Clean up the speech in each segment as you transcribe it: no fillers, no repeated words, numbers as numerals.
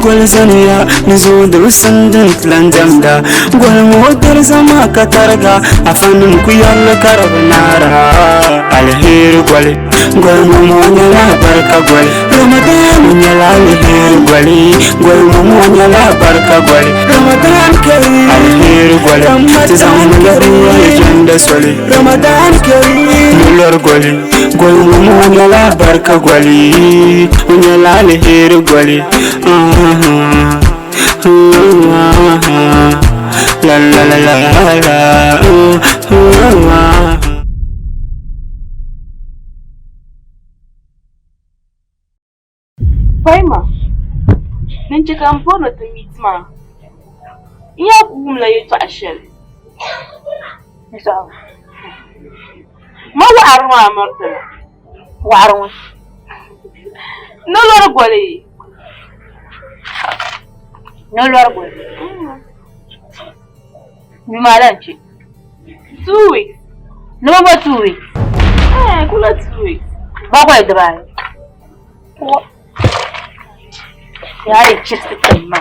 gwal zaniya nizo da sandin tlandamda gwal motar zama katarga a fannin ku yalla karabnara alheri gwal gwal monya la barka gwal ramadan nyala alheri gwali gwal monya la barka gwal ramadan karim alheri gwal tizam gari janda soli ramadan karim mulor gwali gwal monya la barka gwali nyala alheri gwali la la la la la Faima, ninche kampono tumitma. Iya kumla yetu ashel. Sawa. Ma warwa amartala. Warwa. Nolori gwale. Nolori gwale. Mimalanchi. 2 weeks. No more 2 weeks. Kula 2 weeks. Bagwai dry. Yari chiste kama.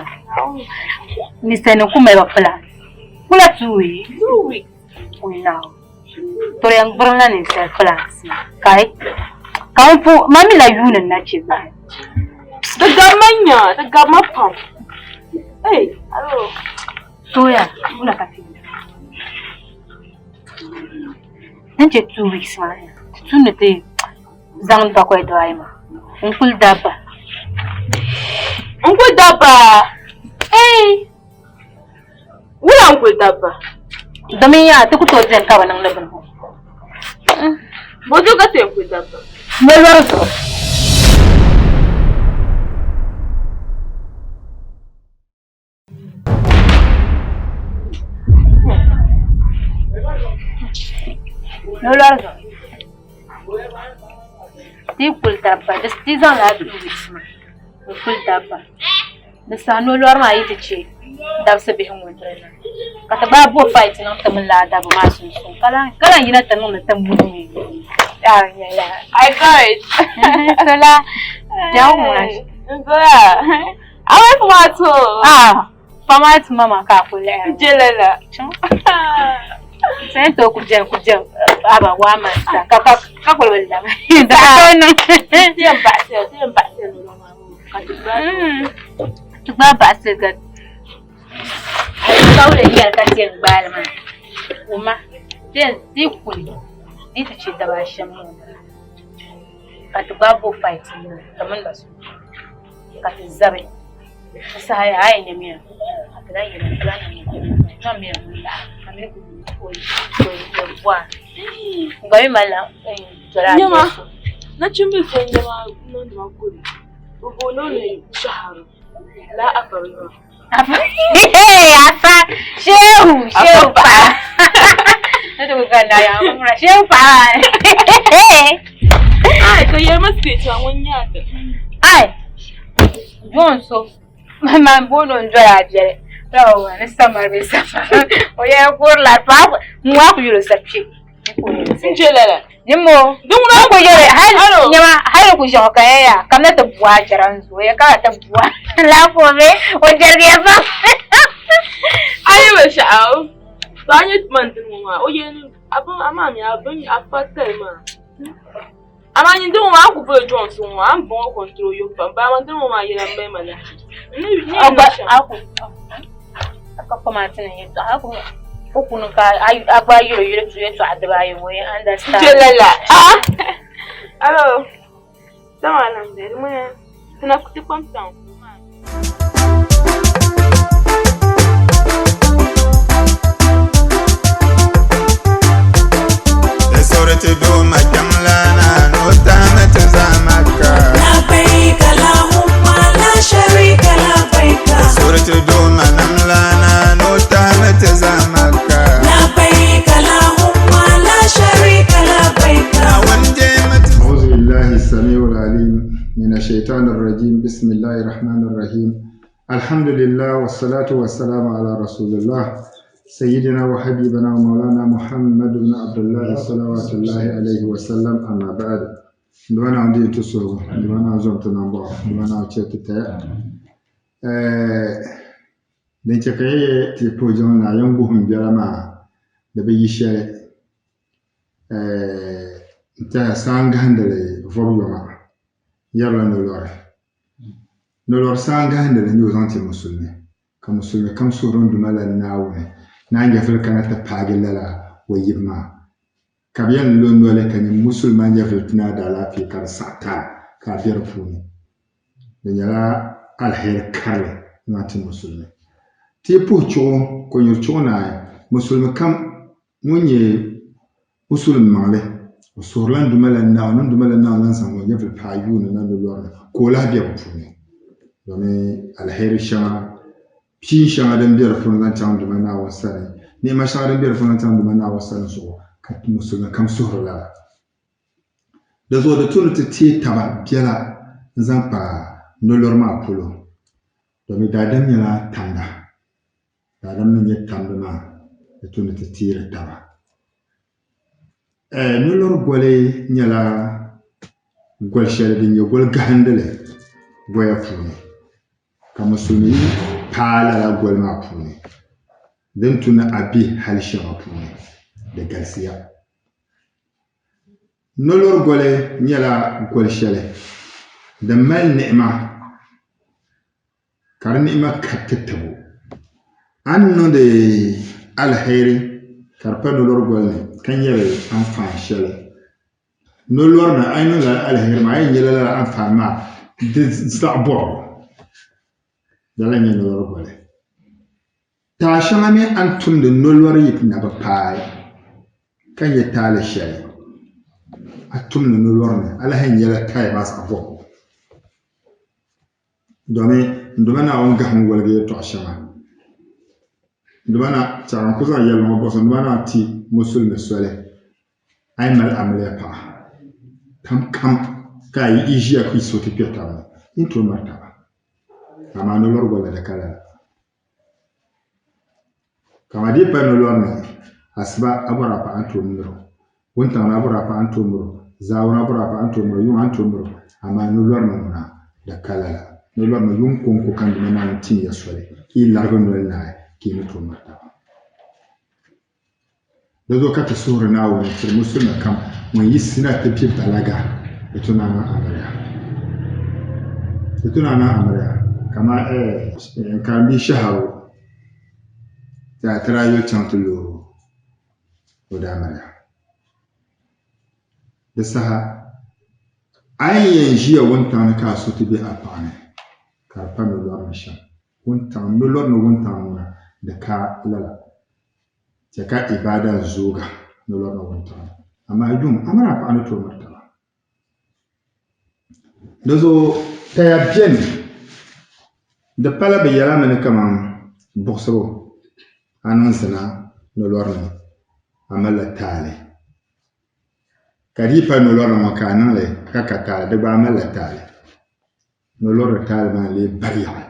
Ni sene kumeba plan. Kula 2 weeks. 2 weeks. Now. Tore yang berna ni se plans. Kai. Kau pu mami la yuna na chiba. Dagamanya, dagamapam. Hey, hello. Toya, una kati. Nanti 2 weeks mana. Sunete zangan pakai doa ima. Unkul daba. Uncle Daba. Hey. Wala Uncle Daba. Dami ya, tu kutu jen kawan nang laban ho. Bodoh kata Uncle Daba. Melor tu. Melor tu. Ti kul Daba, just zangan ada 2 weeks mana. Full daba. Nasa nolor ma ite che. Dab sabi hong wala. Kata babo fight nang tamla dab masun sun. Kala yina tanong na tamuni. Ya. I got it. Kala jauh mana. Goya. Awak pemato. Pamat mama ka kule. Jelala. Saya tu kujem aba wama sa. Ka kule wala. Tiap Tuba bahasa kat. Kau le dia kat yang bal man. Uma dia kuli. Itu cerita bahasa mu. Kat babo fight ni. Teman basu. Kat zabe. Saya ai ni mia. Kat ai ni plan ni. Kami mula. Kami ku buat. Ngai malam. Nyama. Na chumbi fanya ma nondo makuli. Ubononi shaharu. La apariwa. Apa? Shehu pa. Itu bukan daya, shehu pa. Ai, kaya mesti tuan nyata. Ai. Jonso. Mama bono njoya jere. Tahu, ni samar bisa. Oya kurla pa, muak yulo sapchi. Jelala. Nimo. Dungna ko jere. Hal nyama hal ko joka ya. Kamna ta buwa jaranzo. Ya ka ta buwa. La ko me o jerge ba. Ayo sha'aw. Banya mantin mu ma. Oye abun amami abun afatal ma. Amani dun ma ku fe Johnson wa an bon control yo pa. Ba mantin mu ma yela mai mala. Ni Aku. Aka pamatin ne to aku. Okunu ka agba yoro tu yetu adbaye we understand. Jelala. Hello. Sama nan de mu tuna kuti kontan. Surati do majamlana no tamat zamaka labbaik allahumma la sharika labbaik surati do manamlana no tamat zamaka labbaik allahumma la sharika labbaik أعوذ بالله السميع العليم من الشيطان الرجيم بسم الله الرحمن الرحيم الحمد لله والصلاة والسلام على رسول الله سيدنا وحبيبنا ومولانا محمد بن عبد الله صلوات الله عليه وسلم أما بعد دوانا عندي تسوغ دوانا زمت نمبو دوانا وشيت تاء din chɛ ka yɛ ti po jɔŋ na yan buhum biɛla maa di bi yi shɛli n tiɛha saan gahindili vɔbi yɔŋa yɛrila nolori saan gahindili nyɛ o zaŋ ti musulmi ka musulmi kam suhuri duma la naawuni na n nyɛvili kana ti paagi lala o yibu maa ka bi yɛn lo noli ka nyɛ musulma nyɛvili ti naa daa laafee ka di saɣa taa ka a bɛ di puuni di nyɛla alheri karili zaŋ ti musulmi ti yi puhi chuɣu ko nyuri chuɣu naai musulmi kam ŋun nyɛ musulmi maŋli o suhurila nduma la naaw ni nduma la naaw lan zaŋ o nyɛvili paai yuuni na lolɔrini ka o lahi bɛ bi puuni domin alheri shɛŋa pii shɛŋa din bɛ di puuni zaŋ chaŋ nduma naawuni sani ni'ima shɛŋa din bɛ di puuni zaŋ chaŋ nduma naawuni sani zuɣu ka musulmi kam suhuri lala di zuɣu di tuni ti teei taba biɛla n zaŋ kpa nolori maa polo domin daadam nyɛla tanda daadam ni nyɛ tamdi maa di tuni ti teeri taba nolori goli nyɛla goli shɛli din nyɛ goli gahindili goya puuni ka musulmi paai lala goli maa puuni din tuni a bɛ hali shɛŋa puuni di galisiya nolori goli nyɛla goli shɛli din mali ni'ima ka di ni'ima kariti tabo a ni niŋdi alheri ka di pa nolori goli ni ka nyɛli anfaan shɛli nolori ni a yi niŋdi alheri maa a yi nyɛla lala anfaan maa di zaɣ bɔbgu dala nyɛ nolori goli taa shɛŋa mi an tumdi nolori yi na bi paai ka nyɛ taali shɛli a tumdi nolori ni a lahi nyɛla taali maa zaɣ bɔbgu domin nduma naawuni gahim waligi yɛltɔɣa shɛŋa nduma na chɛɣa n ku zaŋ yɛli ŋɔ bɔɣu nduma na ti musulmi soli a yi mali amiliya paɣa tam kam ka a yi ʒiya ka yi so ti kpɛ tabi ni yi tooi mali taba amaa nolori goli di ka lala kama di pa nolori ni asiba a bɔra pa an tooi miro wuntaŋ na a bɔra pa an tooi miro zaawuna a bɔra pa an tooi miro yuŋ an tooi miro amaa nolori ni ŋuna di ka lala nolori ni yuŋ konko kan nduma naa tin ya soli ka yi larigi noli naai ka yi ni tooi mali taba di zuɣu ka ti suhuri naawuni tiri musulmi kam ŋun yi sina ti bɛ balaga di tuna na amariya kama karimbi shaharu ta tira yuli chaŋ ti lo o da amariya di saha a yi yɛn ʒiya wuntaŋ ni ka a so ti bɛ a paɣa ni ka di pa nolori ni shɛm nolori ni wuntaŋ ŋuna di ka lala chɛ ka ibada zooga nolori ni wuntaŋ amaa yuŋ amara paɣa ni tooi mari taba di zuɣu taya biɛni di pala bi yɛla mi ni kaman buɣusibu a niŋ zina nolori ni a malila taali ka di yi pa nolori ni ŋɔ ka a niŋli ka ka taali di gba a malila taali nolori ni taali maa lee bari yaɣi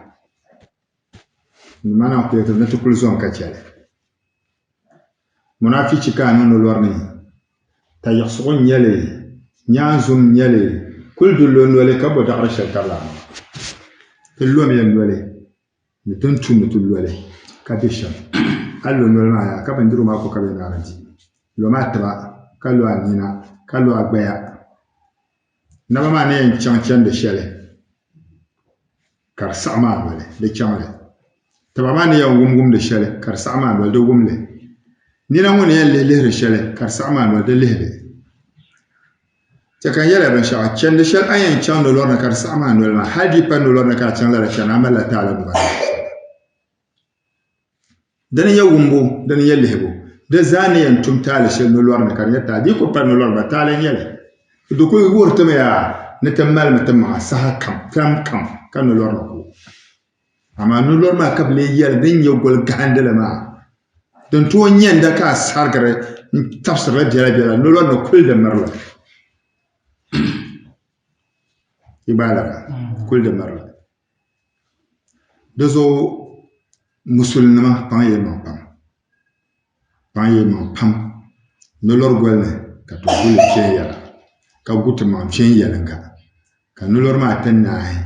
nduma naa kuli ni ti kuli zɔŋ ka chɛli munafichi ka a niŋ nolori ni ta yiɣisigu n nyɛli nyaanzum n nyɛli kuli du lo noli ka bo daɣari shɛli tari laa ti lomiya noli ni tin tumdi ti loli ka bɛ shɛm a lo noli maa yaa ka bindirigu maa ko ka bɛ naara di lo maa tiba ka lo a nina ka lo a gbaya naba maa ni yɛn chaŋ chɛndi shɛli ka di saɣa maa noli di chaŋli tiba maa ni yɛn wumdi shɛli ka di saɣa maa noli di wumli nina ŋɔ ni yɛn lihiri shɛli ka di saɣa maa noli di lihiri chɛ kan yɛla binshaɣu chɛndi shɛli a yɛn chaŋ nolori ni ka di saɣa maa noli maa hali di pa nolori ni ka a chaŋ lala chɛni a malila taali nima dini nyɛ wumbu dini nyɛ lihibu di zaa ni yɛn tum taali shɛli nolori ni ka di nyɛ taali di ku pa nolori ba taali n nyɛli di ku wuhiri ti mi yaa ni ti malimi ti maŋa saha kam ka nolori ni ku amaa nolori maa ka bi lee yɛli din nyɛ goli gahindili maa din tooi nyɛnda ka a sarigiri n tabsirila biɛla biɛla nolori ni kuli di mirili ibala kuli di mirili di zuɣu musulnima paŋ yɛ maŋ pam nolori goli ni ka ti guli piɛ yɛla ka gu ti maŋ piɛ yɛlinga ka nolori maa ti naahi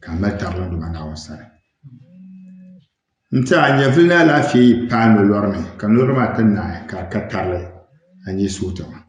ka mali tarili duma Naawuni sani n ti a nyɛ vili ni alaafee yi paai Nolori ni ka Nolori maa ti naai ka tarili a nyɛ suuta maa